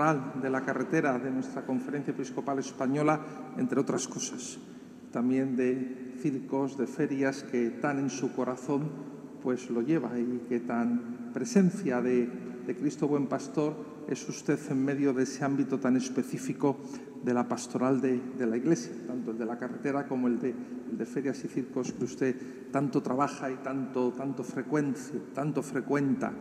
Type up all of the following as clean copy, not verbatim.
pastoral de la carretera de nuestra Conferencia Episcopal Española, entre otras cosas. También de circos, de ferias, que tan en su corazón pues lo lleva, y que tan presencia de Cristo Buen Pastor es usted en medio de ese ámbito tan específico de la pastoral de la Iglesia, tanto el de la carretera como el de ferias y circos, que usted tanto trabaja y tanto frecuenta.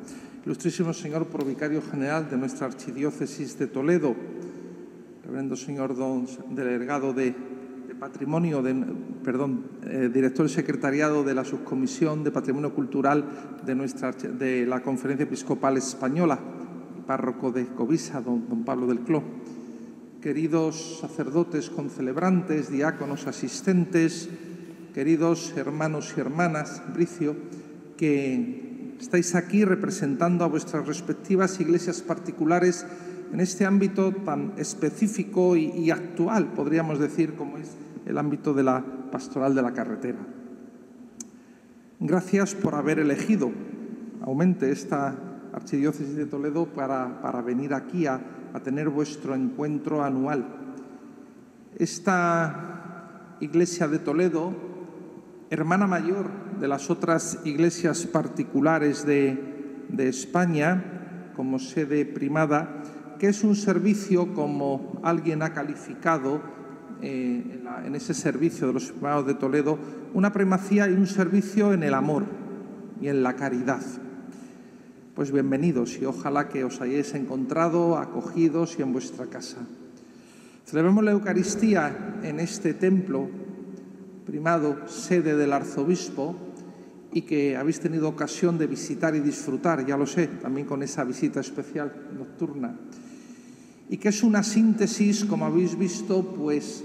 Ilustrísimo Señor Provicario General de nuestra Archidiócesis de Toledo, Reverendo Señor Don Delegado de Patrimonio, Director y Secretariado de la Subcomisión de Patrimonio Cultural de la Conferencia Episcopal Española, párroco de Covisa, don Pablo del Cló, queridos sacerdotes concelebrantes, diáconos asistentes, queridos hermanos y hermanas, Bricio, que estáis aquí representando a vuestras respectivas iglesias particulares en este ámbito tan específico y actual, podríamos decir, como es el ámbito de la pastoral de la carretera. Gracias por haber elegido, Aumente, esta Archidiócesis de Toledo para venir aquí a tener vuestro encuentro anual. Esta iglesia de Toledo, hermana mayor de las otras iglesias particulares de España, como sede primada, que es un servicio, como alguien ha calificado en ese servicio de los primados de Toledo, una primacía y un servicio en el amor y en la caridad. Pues bienvenidos, y ojalá que os hayáis encontrado acogidos y en vuestra casa. Celebramos la Eucaristía en este templo primado, sede del arzobispo, y que habéis tenido ocasión de visitar y disfrutar, ya lo sé, también con esa visita especial nocturna, y que es una síntesis, como habéis visto, pues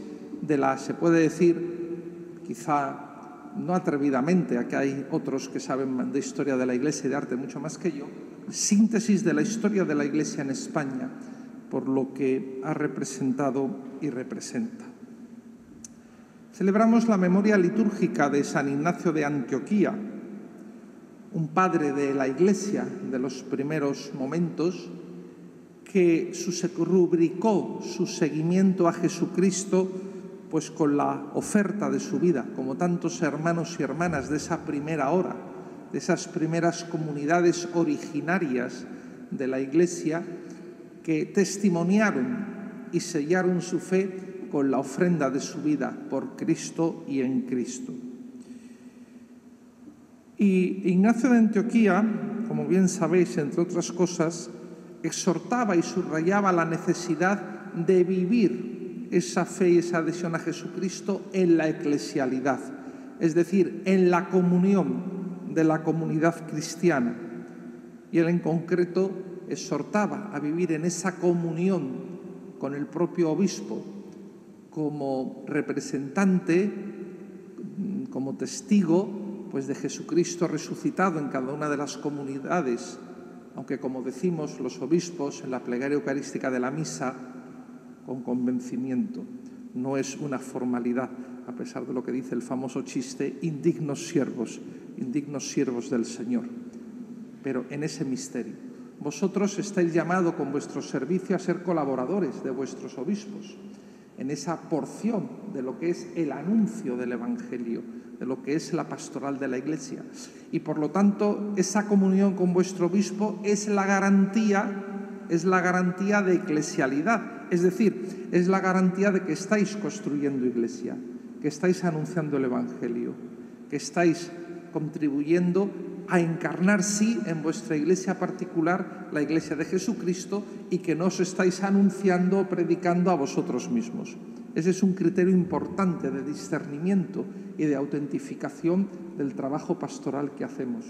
se puede decir, quizá no atrevidamente, aquí hay otros que saben de historia de la Iglesia y de arte mucho más que yo, síntesis de la historia de la Iglesia en España, por lo que ha representado y representa. Celebramos la memoria litúrgica de San Ignacio de Antioquía, un padre de la Iglesia de los primeros momentos, que rubricó su seguimiento a Jesucristo pues con la oferta de su vida, como tantos hermanos y hermanas de esa primera hora, de esas primeras comunidades originarias de la Iglesia, que testimoniaron y sellaron su fe con la ofrenda de su vida por Cristo y en Cristo. Y Ignacio de Antioquía, como bien sabéis, entre otras cosas, exhortaba y subrayaba la necesidad de vivir esa fe y esa adhesión a Jesucristo en la eclesialidad, es decir, en la comunión de la comunidad cristiana. Y él en concreto exhortaba a vivir en esa comunión con el propio obispo como representante, como testigo pues de Jesucristo resucitado en cada una de las comunidades, aunque, como decimos los obispos en la plegaria eucarística de la misa, con convencimiento. No es una formalidad, a pesar de lo que dice el famoso chiste, indignos siervos del Señor. Pero en ese misterio, vosotros estáis llamados con vuestro servicio a ser colaboradores de vuestros obispos, en esa porción de lo que es el anuncio del Evangelio, de lo que es la pastoral de la Iglesia. Y por lo tanto, esa comunión con vuestro obispo es la garantía de eclesialidad, es decir, es la garantía de que estáis construyendo Iglesia, que estáis anunciando el Evangelio, que estáis contribuyendo a encarnar, sí, en vuestra Iglesia particular, la Iglesia de Jesucristo, y que no os estáis anunciando o predicando a vosotros mismos. Ese es un criterio importante de discernimiento y de autentificación del trabajo pastoral que hacemos,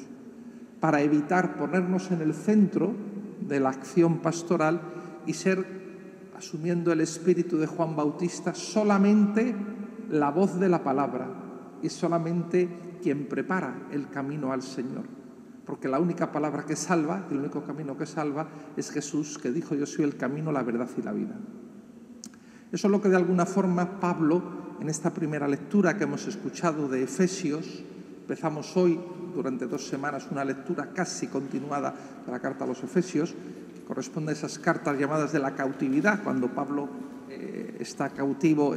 para evitar ponernos en el centro de la acción pastoral y ser, asumiendo el espíritu de Juan Bautista, solamente la voz de la palabra y solamente quien prepara el camino al Señor. Porque la única palabra que salva, el único camino que salva, es Jesús, que dijo: yo soy el camino, la verdad y la vida. Eso es lo que de alguna forma Pablo, en esta primera lectura que hemos escuchado de Efesios, empezamos hoy durante 2 semanas una lectura casi continuada de la carta a los Efesios, corresponde a esas cartas llamadas de la cautividad, cuando Pablo está cautivo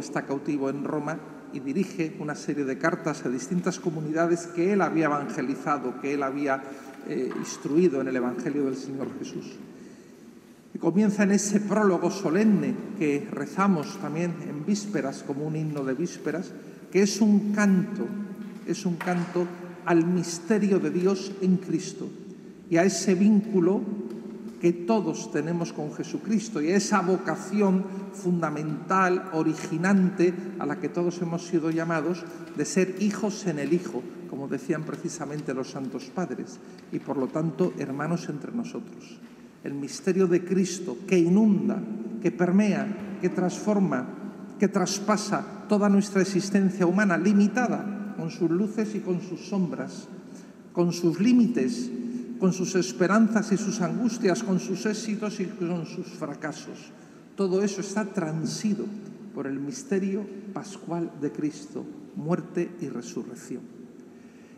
en Roma y dirige una serie de cartas a distintas comunidades que él había evangelizado, que él había instruido en el Evangelio del Señor Jesús. Y comienza en ese prólogo solemne que rezamos también en vísperas, como un himno de vísperas, que es un canto al misterio de Dios en Cristo y a ese vínculo que todos tenemos con Jesucristo y a esa vocación fundamental, originante, a la que todos hemos sido llamados, de ser hijos en el Hijo, como decían precisamente los santos padres, y por lo tanto hermanos entre nosotros. El misterio de Cristo que inunda, que permea, que transforma, que traspasa toda nuestra existencia humana limitada, con sus luces y con sus sombras, con sus límites, con sus esperanzas y sus angustias, con sus éxitos y con sus fracasos. Todo eso está transido por el misterio pascual de Cristo, muerte y resurrección.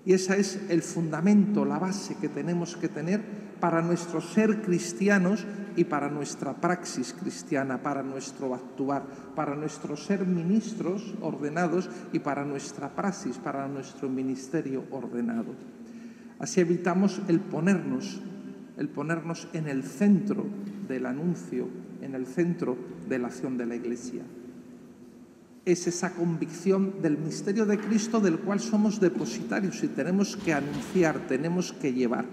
Y ese es el fundamento, la base que tenemos que tener para nuestro ser cristianos y para nuestra praxis cristiana, para nuestro actuar, para nuestro ser ministros ordenados y para nuestra praxis, para nuestro ministerio ordenado. Así evitamos el ponernos en el centro del anuncio, en el centro de la acción de la Iglesia. Es esa convicción del misterio de Cristo del cual somos depositarios y tenemos que anunciar, tenemos que llevar.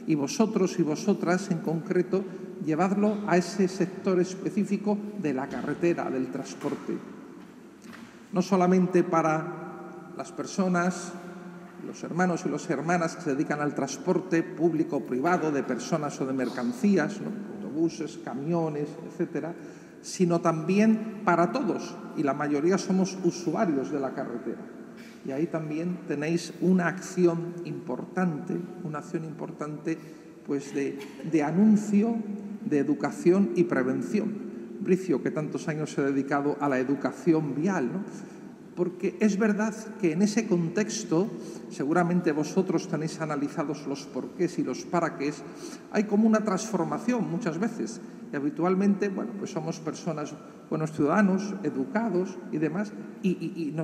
Y vosotros y vosotras en concreto, llevadlo a ese sector específico de la carretera, del transporte. No solamente para las personas, los hermanos y las hermanas que se dedican al transporte público o privado de personas o de mercancías, ¿no? Autobuses, camiones, etcétera, sino también para todos, y la mayoría somos usuarios de la carretera. Y ahí también tenéis una acción importante pues de anuncio, de educación y prevención. Bricio, que tantos años se ha dedicado a la educación vial, ¿no? Porque es verdad que en ese contexto, seguramente vosotros tenéis analizados los porqués y los paraqués, hay como una transformación muchas veces. Y habitualmente, bueno, pues somos personas, buenos ciudadanos, educados y demás, y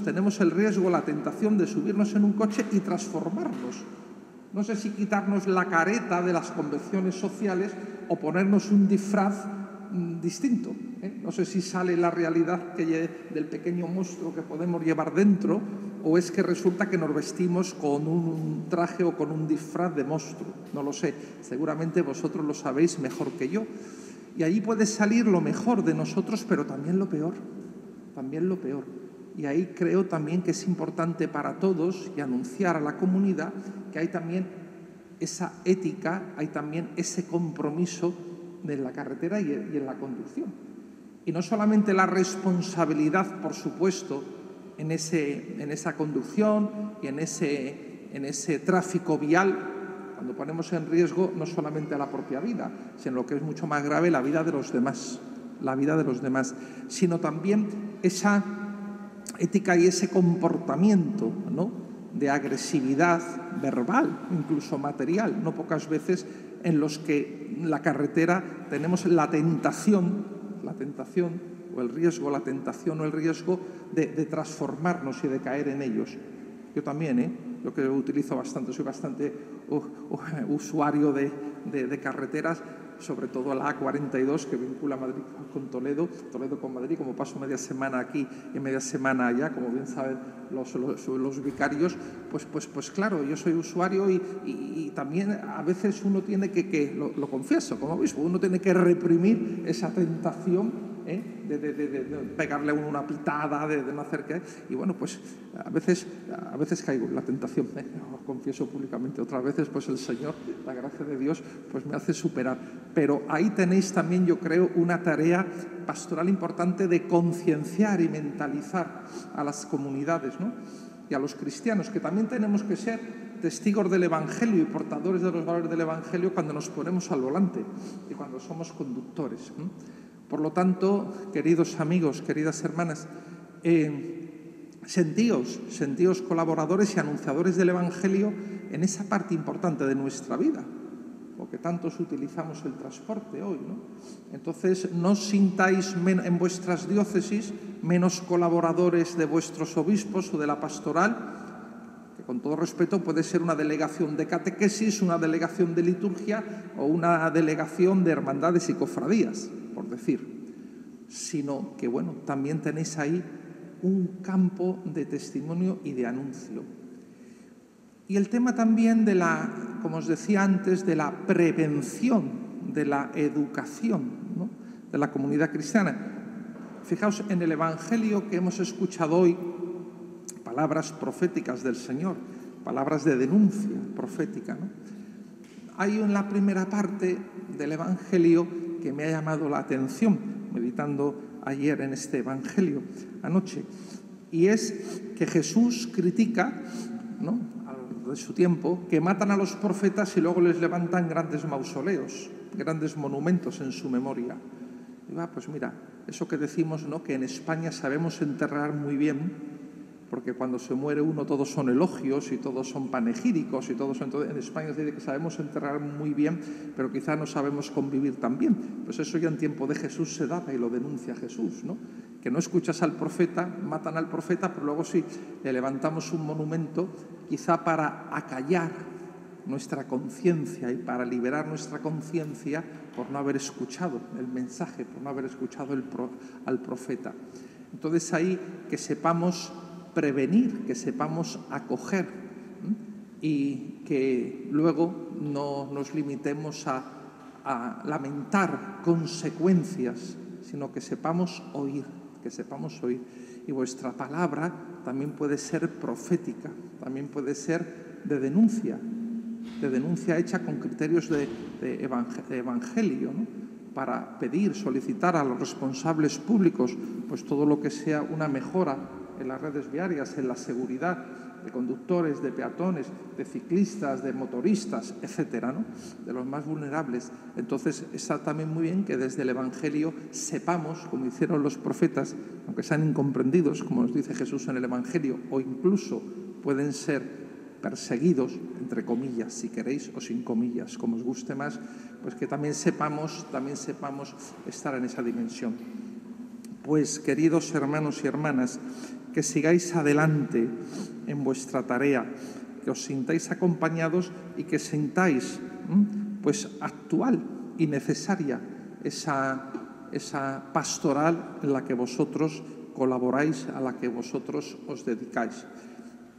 tenemos el riesgo, la tentación de subirnos en un coche y transformarnos. No sé si quitarnos la careta de las convenciones sociales o ponernos un disfraz distinto. No sé si sale la realidad del pequeño monstruo que podemos llevar dentro, o es que resulta que nos vestimos con un traje o con un disfraz de monstruo. No lo sé, seguramente vosotros lo sabéis mejor que yo. Y ahí puede salir lo mejor de nosotros, pero también lo peor. Y ahí creo también que es importante para todos y anunciar a la comunidad que hay también esa ética, hay también ese compromiso de la carretera y en la conducción. Y no solamente la responsabilidad, por supuesto, en esa conducción y en ese tráfico vial, cuando ponemos en riesgo no solamente la propia vida, sino lo que es mucho más grave, la vida de los demás, sino también esa ética y ese comportamiento, ¿no?, de agresividad verbal, incluso material, no pocas veces en los que en la carretera tenemos la tentación o el riesgo de transformarnos y de caer en ellos. Yo también, yo que utilizo bastante, soy bastante usuario de carreteras, sobre todo la A42 que vincula Madrid con Toledo con Madrid, como paso media semana aquí y media semana allá, como bien saben los vicarios, pues claro, yo soy usuario y también a veces uno tiene que lo confieso como obispo, uno tiene que reprimir esa tentación de pegarle a uno una pitada, de no hacer qué, y bueno, pues a veces caigo en la tentación, lo confieso públicamente, otras veces pues el Señor, la gracia de Dios, pues me hace superar. Pero ahí tenéis también, yo creo, una tarea pastoral importante de concienciar y mentalizar a las comunidades, ¿no?, y a los cristianos, que también tenemos que ser testigos del Evangelio y portadores de los valores del Evangelio cuando nos ponemos al volante y cuando somos conductores. Por lo tanto, queridos amigos, queridas hermanas, sentíos colaboradores y anunciadores del Evangelio en esa parte importante de nuestra vida. porque tantos utilizamos el transporte hoy, ¿no? Entonces, no os sintáis en vuestras diócesis menos colaboradores de vuestros obispos o de la pastoral, que con todo respeto puede ser una delegación de catequesis, una delegación de liturgia o una delegación de hermandades y cofradías, por decir, sino que, bueno, también tenéis ahí un campo de testimonio y de anuncio. Y el tema también de la, como os decía antes, de la prevención, de la educación, ¿no?, de la comunidad cristiana. Fijaos en el Evangelio que hemos escuchado hoy, palabras proféticas del Señor, palabras de denuncia profética, ¿no? Hay en la primera parte del Evangelio que me ha llamado la atención, meditando ayer en este Evangelio, anoche, y es que Jesús critica, ¿no?, de su tiempo, que matan a los profetas y luego les levantan grandes mausoleos, grandes monumentos en su memoria. Y pues mira, eso que decimos, ¿no?, que en España sabemos enterrar muy bien, porque cuando se muere uno todos son elogios y todos son panegíricos y todos son... Entonces, en España se dice que sabemos enterrar muy bien, pero quizá no sabemos convivir tan bien. Pues eso ya en tiempo de Jesús se daba y lo denuncia Jesús, ¿no? Que no escuchas al profeta, matan al profeta, pero luego sí le levantamos un monumento, quizá para acallar nuestra conciencia y para liberar nuestra conciencia por no haber escuchado el mensaje, por no haber escuchado al profeta. Entonces ahí que sepamos prevenir, que sepamos acoger, y que luego no nos limitemos a lamentar consecuencias, sino que sepamos oír, Y vuestra palabra también puede ser profética, también puede ser de denuncia hecha con criterios de evangelio, ¿no?, para pedir, solicitar a los responsables públicos pues todo lo que sea una mejora en las redes viarias, en la seguridad de conductores, de peatones, de ciclistas, de motoristas, etcétera, ¿no?, de los más vulnerables. Entonces está también muy bien que desde el Evangelio sepamos, como hicieron los profetas, aunque sean incomprendidos, como nos dice Jesús en el Evangelio, o incluso pueden ser perseguidos, entre comillas, si queréis, o sin comillas, como os guste más, pues que también sepamos estar en esa dimensión. Pues, queridos hermanos y hermanas, que sigáis adelante en vuestra tarea, que os sintáis acompañados y que sintáis pues actual y necesaria esa pastoral en la que vosotros colaboráis, a la que vosotros os dedicáis.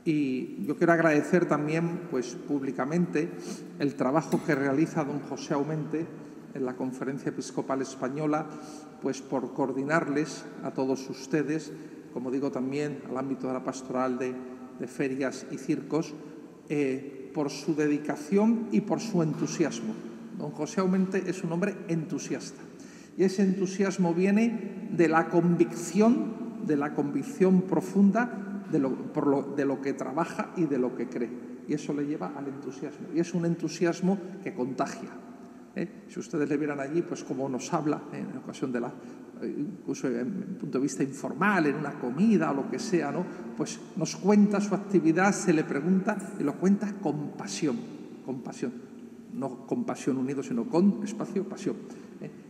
Y yo quiero agradecer también pues públicamente el trabajo que realiza don José Aumente en la Conferencia Episcopal Española, pues por coordinarles a todos ustedes, como digo también al ámbito de la pastoral de ferias y circos, por su dedicación y por su entusiasmo. Don José Aumente es un hombre entusiasta y ese entusiasmo viene de la convicción profunda de lo que trabaja y de lo que cree, y eso le lleva al entusiasmo, y es un entusiasmo que contagia. Si ustedes le vieran allí, pues como nos habla en ocasión de incluso en un punto de vista informal, en una comida o lo que sea, ¿no?, pues nos cuenta su actividad, se le pregunta y lo cuenta con pasión, no con pasión unido, sino con espacio, pasión.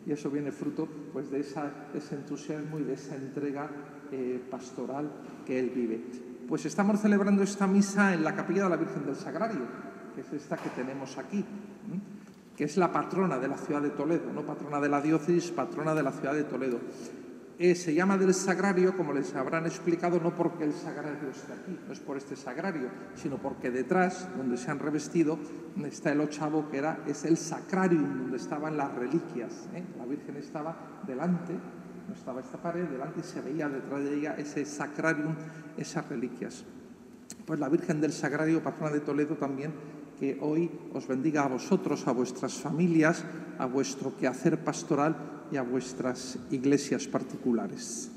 Y eso viene fruto pues de ese entusiasmo y de esa entrega pastoral que él vive. Pues estamos celebrando esta misa en la Capilla de la Virgen del Sagrario, que es esta que tenemos aquí, que es la patrona de la ciudad de Toledo, no patrona de la diócesis, patrona de la ciudad de Toledo. Se llama del Sagrario, como les habrán explicado, no porque el Sagrario esté aquí, no es por este Sagrario, sino porque detrás, donde se han revestido, está el ochavo, es el Sacrarium, donde estaban las reliquias. La Virgen estaba delante, no estaba esta pared, delante, y se veía detrás de ella ese Sacrarium, esas reliquias. Pues la Virgen del Sagrario, patrona de Toledo también, que hoy os bendiga a vosotros, a vuestras familias, a vuestro quehacer pastoral y a vuestras iglesias particulares.